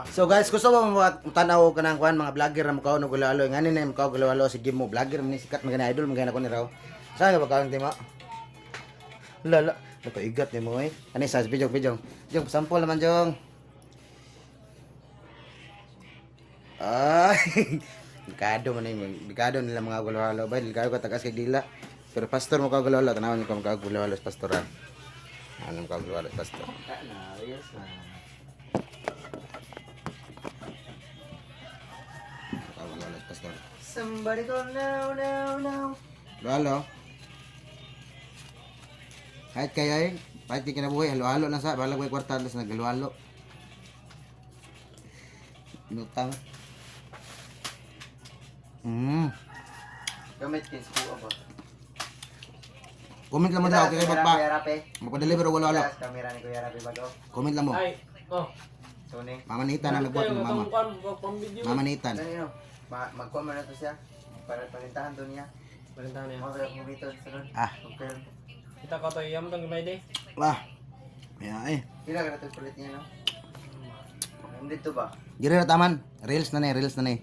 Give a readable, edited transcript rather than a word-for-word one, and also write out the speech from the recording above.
So guys, gusto mo tanaw ka ng kuan mga vlogger na mukha no gulalo. Ngani na mukha gulalo si Gimo vlogger man ni sikat mga idol mga ko ni raw. Saan ka ba kaon timo? Lala, nakaigat ni mo eh. Ani sa video. Jong sample naman jong. Bikado man ni bikado nila mga gulalo ba, bikado ka tagas kay dila. Pero pastor mo ka gulalo, tanawon ko mga gulalo sa pastoran. Anong ka gulalo pastor? Yes na. Pastor. Somebody go now. Halo. Kahit kaya kahit di kinabuhi, halo-halo na sa, balag may kwarta, tas naghalo-halo. Inutang. Gamit kin sa ba? Comment lang mo daw, kaya magpa-deliver o halo-halo. Kamera ni Kuya Rapi bago. Comment lang mo. Ay, Tony. Mamanitan ang nagbot ng mama. Mamanitan. Mag-comment na to siya. Para palintahan to niya. Palintahan niya. Mga dito sunod. Okay. Kita ko to iyam tong gimay de. Wah. Kaya Kila ka natin kulit niya, no? Dito ba? Giri na taman. Reels na na.